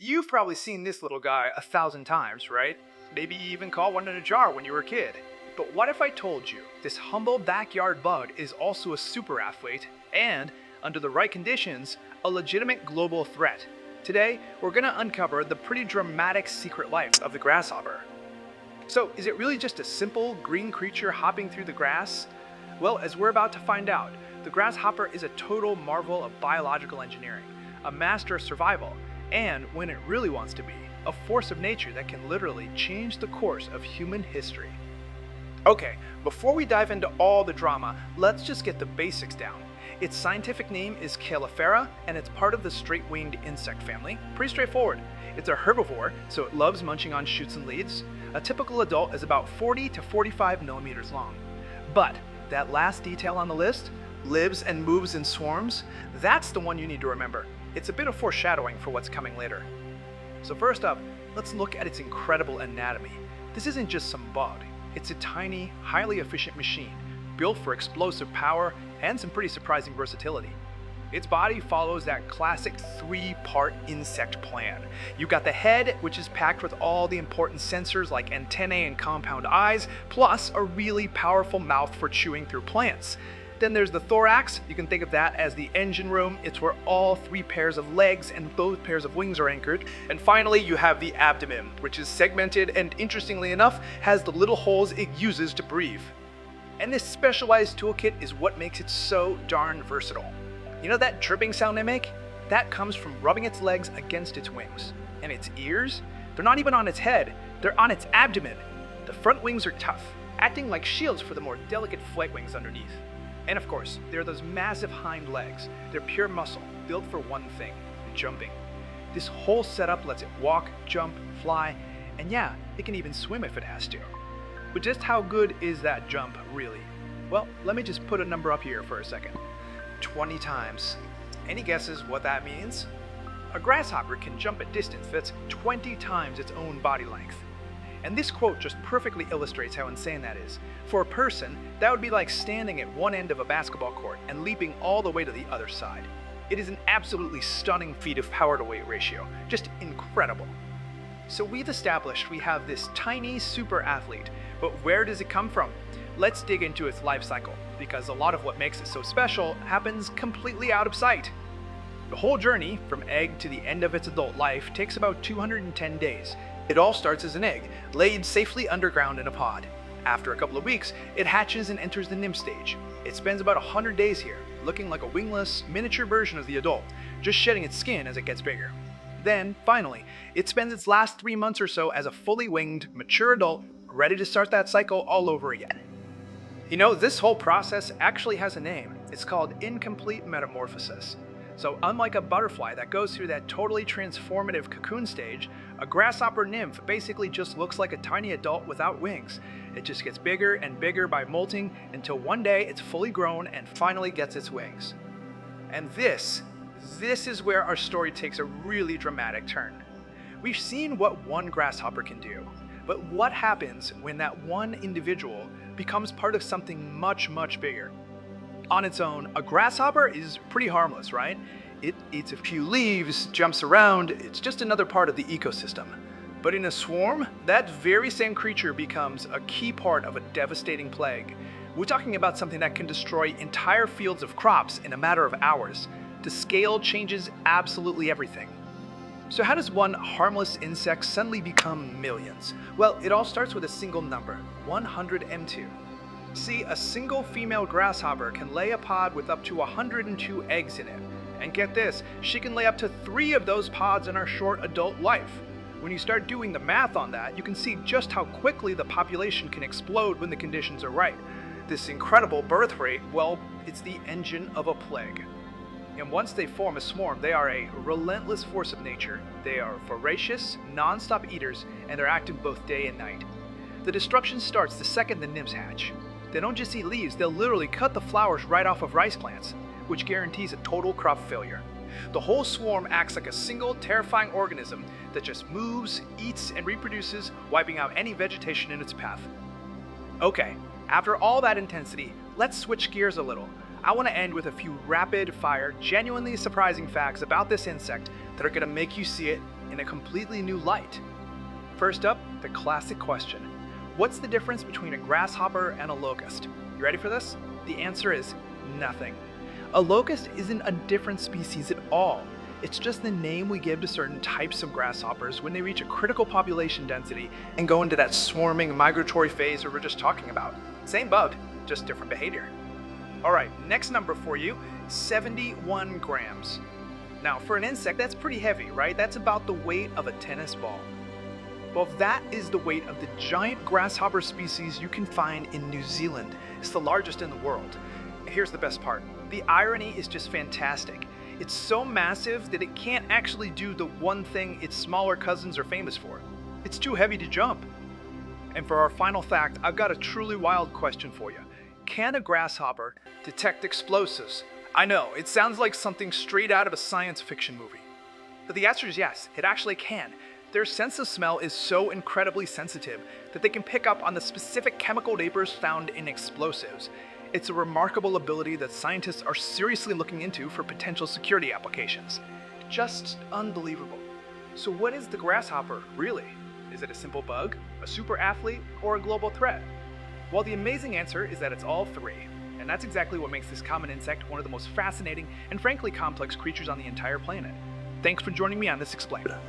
You've probably seen this little guy 1,000 times, right? Maybe you even caught one in a jar when you were a kid. But what if I told you this humble backyard bug is also a super athlete and, under the right conditions, a legitimate global threat? Today, we're going to uncover the pretty dramatic secret life of the grasshopper. So, is it really just a simple green creature hopping through the grass? Well, as we're about to find out, the grasshopper is a total marvel of biological engineering, a master of survival, and, when it really wants to be, a force of nature that can literally change the course of human history. Okay, before we dive into all the drama, let's just get the basics down. Its scientific name is Caelifera, and it's part of the straight-winged insect family. Pretty straightforward. It's a herbivore, so it loves munching on shoots and leaves. A typical adult is about 40 to 45 millimeters long. But that last detail on the list, lives and moves in swarms, that's the one you need to remember. It's a bit of foreshadowing for what's coming later. So first up, let's look at its incredible anatomy. This isn't just some bug. It's a tiny, highly efficient machine, built for explosive power and some pretty surprising versatility. Its body follows that classic three-part insect plan. You've got the head, which is packed with all the important sensors like antennae and compound eyes, plus a really powerful mouth for chewing through plants. Then there's the thorax. You can think of that as the engine room. It's where all three pairs of legs and both pairs of wings are anchored. And finally, you have the abdomen, which is segmented and, interestingly enough, has the little holes it uses to breathe. And this specialized toolkit is what makes it so darn versatile. You know that dripping sound they make? That comes from rubbing its legs against its wings. And its ears? They're not even on its head, they're on its abdomen. The front wings are tough, acting like shields for the more delicate flight wings underneath. And of course, there are those massive hind legs. They're pure muscle, built for one thing, jumping. This whole setup lets it walk, jump, fly, and yeah, it can even swim if it has to. But just how good is that jump, really? Well, let me just put a number up here for a second. 20 times. Any guesses what that means? A grasshopper can jump a distance that's 20 times its own body length. And this quote just perfectly illustrates how insane that is. For a person, that would be like standing at one end of a basketball court and leaping all the way to the other side. It is an absolutely stunning feat of power to weight ratio, just incredible. So we've established we have this tiny super athlete, but where does it come from? Let's dig into its life cycle, because a lot of what makes it so special happens completely out of sight. The whole journey, from egg to the end of its adult life, takes about 210 days. It all starts as an egg, laid safely underground in a pod. After a couple of weeks, it hatches and enters the nymph stage. It spends about 100 days here, looking like a wingless, miniature version of the adult, just shedding its skin as it gets bigger. Then, finally, it spends its last 3 months or so as a fully winged, mature adult, ready to start that cycle all over again. You know, this whole process actually has a name. It's called incomplete metamorphosis. So unlike a butterfly that goes through that totally transformative cocoon stage, a grasshopper nymph basically just looks like a tiny adult without wings. It just gets bigger and bigger by molting until one day it's fully grown and finally gets its wings. And this is where our story takes a really dramatic turn. We've seen what one grasshopper can do, but what happens when that one individual becomes part of something much, much bigger? On its own, a grasshopper is pretty harmless, right? It eats a few leaves, jumps around, it's just another part of the ecosystem. But in a swarm, that very same creature becomes a key part of a devastating plague. We're talking about something that can destroy entire fields of crops in a matter of hours. The scale changes absolutely everything. So how does one harmless insect suddenly become millions? Well, it all starts with a single number, 102. See, a single female grasshopper can lay a pod with up to 102 eggs in it. And get this, she can lay up to 3 of those pods in her short adult life. When you start doing the math on that, you can see just how quickly the population can explode when the conditions are right. This incredible birth rate, well, it's the engine of a plague. And once they form a swarm, they are a relentless force of nature. They are voracious, non-stop eaters, and they're active both day and night. The destruction starts the second the nymphs hatch. They don't just eat leaves, they'll literally cut the flowers right off of rice plants, which guarantees a total crop failure. The whole swarm acts like a single terrifying organism that just moves, eats, and reproduces, wiping out any vegetation in its path. Okay, after all that intensity, let's switch gears a little. I want to end with a few rapid-fire, genuinely surprising facts about this insect that are going to make you see it in a completely new light. First up, the classic question. What's the difference between a grasshopper and a locust? You ready for this? The answer is nothing. A locust isn't a different species at all. It's just the name we give to certain types of grasshoppers when they reach a critical population density and go into that swarming migratory phase we were just talking about. Same bug, just different behavior. Alright, next number for you, 71 grams. Now, for an insect, that's pretty heavy, right? That's about the weight of a tennis ball. Well, that is the weight of the giant grasshopper species you can find in New Zealand. It's the largest in the world. Here's the best part. The irony is just fantastic. It's so massive that it can't actually do the one thing its smaller cousins are famous for. It's too heavy to jump. And for our final fact, I've got a truly wild question for you. Can a grasshopper detect explosives? I know, it sounds like something straight out of a science fiction movie. But the answer is yes, it actually can. Their sense of smell is so incredibly sensitive that they can pick up on the specific chemical vapors found in explosives. It's a remarkable ability that scientists are seriously looking into for potential security applications. Just unbelievable. So what is the grasshopper, really? Is it a simple bug, a super athlete, or a global threat? Well, the amazing answer is that it's all three. And that's exactly what makes this common insect one of the most fascinating and frankly complex creatures on the entire planet. Thanks for joining me on this Explainer.